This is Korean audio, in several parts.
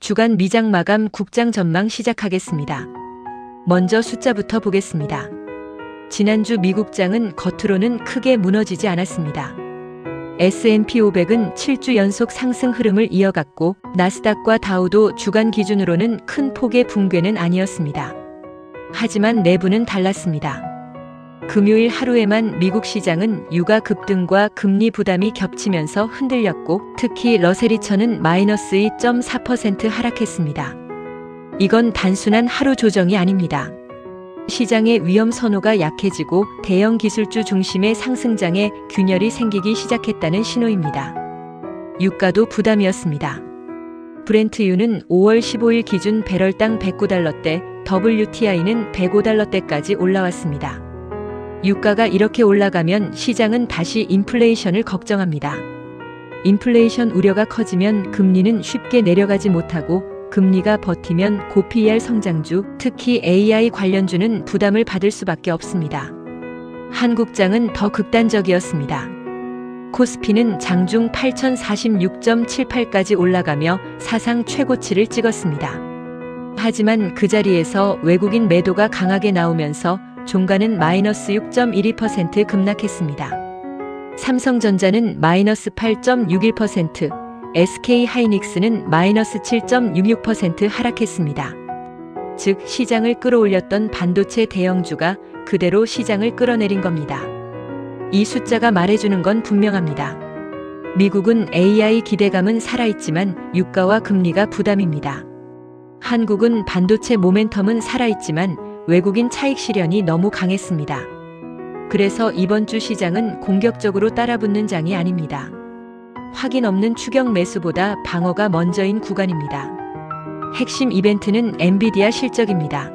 주간 미장 마감 국장 전망 시작하겠습니다. 먼저 숫자부터 보겠습니다. 지난주 미국장은 겉으로는 크게 무너지지 않았습니다. S&P 500은 7주 연속 상승 흐름을 이어갔고 나스닥과 다우도 주간 기준으로는 큰 폭의 붕괴는 아니었습니다. 하지만 내부는 달랐습니다. 금요일 하루에만 미국 시장은 유가 급등과 금리 부담이 겹치면서 흔들렸고 특히 러셀2000은 마이너스 2.4% 하락했습니다. 이건 단순한 하루 조정이 아닙니다. 시장의 위험 선호가 약해지고 대형 기술주 중심의 상승장에 균열이 생기기 시작했다는 신호입니다. 유가도 부담이었습니다. 브렌트유는 5월 15일 기준 배럴당 109달러대, WTI는 105달러대까지 올라왔습니다. 유가가 이렇게 올라가면 시장은 다시 인플레이션을 걱정합니다. 인플레이션 우려가 커지면 금리는 쉽게 내려가지 못하고 금리가 버티면 고PER 성장주, 특히 AI 관련주는 부담을 받을 수밖에 없습니다. 한국장은 더 극단적이었습니다. 코스피는 장중 8046.78까지 올라가며 사상 최고치를 찍었습니다. 하지만 그 자리에서 외국인 매도가 강하게 나오면서 종가는 마이너스 6.12% 급락했습니다. 삼성전자는 마이너스 8.61%, SK하이닉스는 마이너스 7.66% 하락했습니다. 즉 시장을 끌어올렸던 반도체 대형주가 그대로 시장을 끌어내린 겁니다. 이 숫자가 말해주는 건 분명합니다. 미국은 AI 기대감은 살아있지만 유가와 금리가 부담입니다. 한국은 반도체 모멘텀은 살아있지만 외국인 차익 실현이 너무 강했습니다. 그래서 이번 주 시장은 공격적으로 따라붙는 장이 아닙니다. 확인 없는 추격 매수보다 방어가 먼저인 구간입니다. 핵심 이벤트는 엔비디아 실적입니다.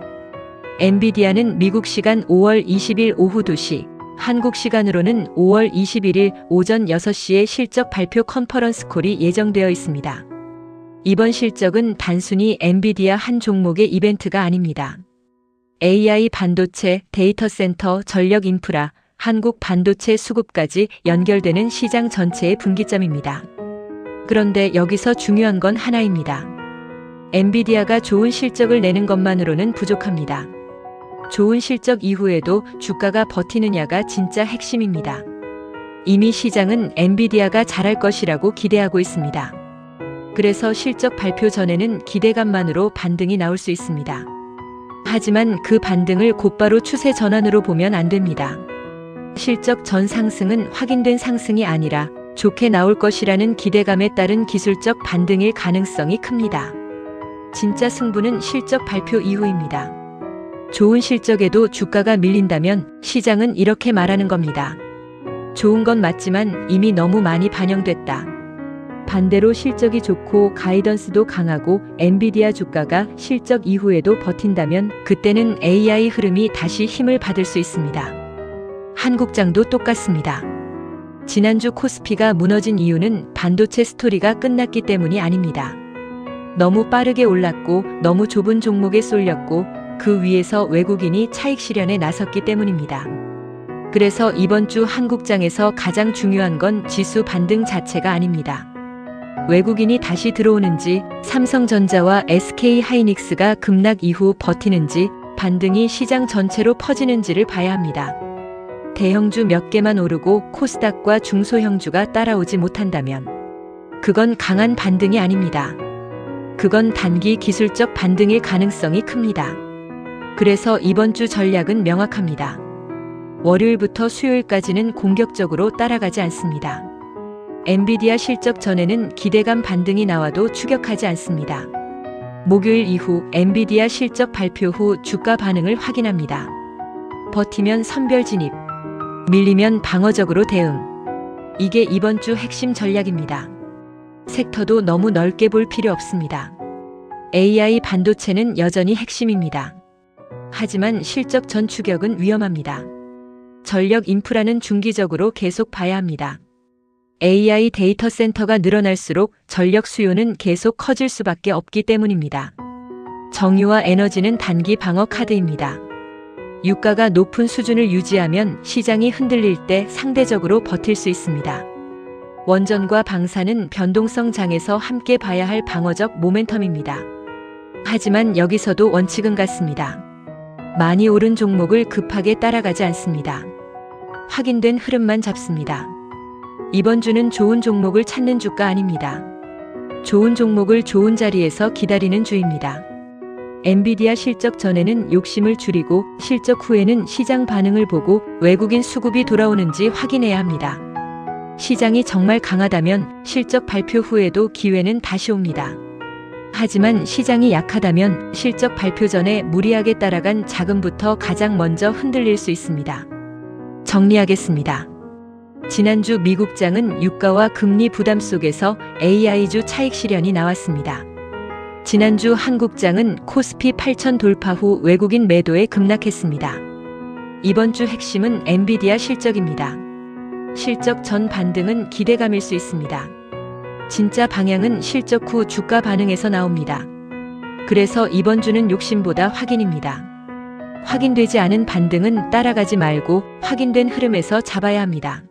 엔비디아는 미국 시간 5월 20일 오후 2시, 한국 시간으로는 5월 21일 오전 6시에 실적 발표 컨퍼런스 콜이 예정되어 있습니다. 이번 실적은 단순히 엔비디아 한 종목의 이벤트가 아닙니다. AI 반도체, 데이터 센터, 전력 인프라, 한국 반도체 수급까지 연결되는 시장 전체의 분기점입니다. 그런데 여기서 중요한 건 하나입니다. 엔비디아가 좋은 실적을 내는 것만으로는 부족합니다. 좋은 실적 이후에도 주가가 버티느냐가 진짜 핵심입니다. 이미 시장은 엔비디아가 잘할 것이라고 기대하고 있습니다. 그래서 실적 발표 전에는 기대감만으로 반등이 나올 수 있습니다. 하지만 그 반등을 곧바로 추세 전환으로 보면 안 됩니다. 실적 전 상승은 확인된 상승이 아니라 좋게 나올 것이라는 기대감에 따른 기술적 반등일 가능성이 큽니다. 진짜 승부는 실적 발표 이후입니다. 좋은 실적에도 주가가 밀린다면 시장은 이렇게 말하는 겁니다. 좋은 건 맞지만 이미 너무 많이 반영됐다. 반대로 실적이 좋고 가이던스도 강하고 엔비디아 주가가 실적 이후에도 버틴다면 그때는 AI 흐름이 다시 힘을 받을 수 있습니다. 한국장도 똑같습니다. 지난주 코스피가 무너진 이유는 반도체 스토리가 끝났기 때문이 아닙니다. 너무 빠르게 올랐고 너무 좁은 종목에 쏠렸고 그 위에서 외국인이 차익 실현에 나섰기 때문입니다. 그래서 이번 주 한국장에서 가장 중요한 건 지수 반등 자체가 아닙니다. 외국인이 다시 들어오는지, 삼성전자와 SK하이닉스가 급락 이후 버티는지, 반등이 시장 전체로 퍼지는지를 봐야 합니다. 대형주 몇 개만 오르고 코스닥과 중소형주가 따라오지 못한다면 그건 강한 반등이 아닙니다. 그건 단기 기술적 반등일 가능성이 큽니다. 그래서 이번 주 전략은 명확합니다. 월요일부터 수요일까지는 공격적으로 따라가지 않습니다. 엔비디아 실적 전에는 기대감 반등이 나와도 추격하지 않습니다. 목요일 이후 엔비디아 실적 발표 후 주가 반응을 확인합니다. 버티면 선별 진입, 밀리면 방어적으로 대응. 이게 이번 주 핵심 전략입니다. 섹터도 너무 넓게 볼 필요 없습니다. AI 반도체는 여전히 핵심입니다. 하지만 실적 전 추격은 위험합니다. 전력 인프라는 중기적으로 계속 봐야 합니다. AI 데이터 센터가 늘어날수록 전력 수요는 계속 커질 수밖에 없기 때문입니다. 정유와 에너지는 단기 방어 카드입니다. 유가가 높은 수준을 유지하면 시장이 흔들릴 때 상대적으로 버틸 수 있습니다. 원전과 방사는 변동성 장에서 함께 봐야 할 방어적 모멘텀입니다. 하지만 여기서도 원칙은 같습니다. 많이 오른 종목을 급하게 따라가지 않습니다. 확인된 흐름만 잡습니다. 이번 주는 좋은 종목을 찾는 주가 아닙니다. 좋은 종목을 좋은 자리에서 기다리는 주입니다. 엔비디아 실적 전에는 욕심을 줄이고 실적 후에는 시장 반응을 보고 외국인 수급이 돌아오는지 확인해야 합니다. 시장이 정말 강하다면 실적 발표 후에도 기회는 다시 옵니다. 하지만 시장이 약하다면 실적 발표 전에 무리하게 따라간 자금부터 가장 먼저 흔들릴 수 있습니다. 정리하겠습니다. 지난주 미국장은 유가와 금리 부담 속에서 AI주 차익 실현이 나왔습니다. 지난주 한국장은 코스피 8,000 돌파 후 외국인 매도에 급락했습니다. 이번 주 핵심은 엔비디아 실적입니다. 실적 전 반등은 기대감일 수 있습니다. 진짜 방향은 실적 후 주가 반응에서 나옵니다. 그래서 이번 주는 욕심보다 확인입니다. 확인되지 않은 반등은 따라가지 말고 확인된 흐름에서 잡아야 합니다.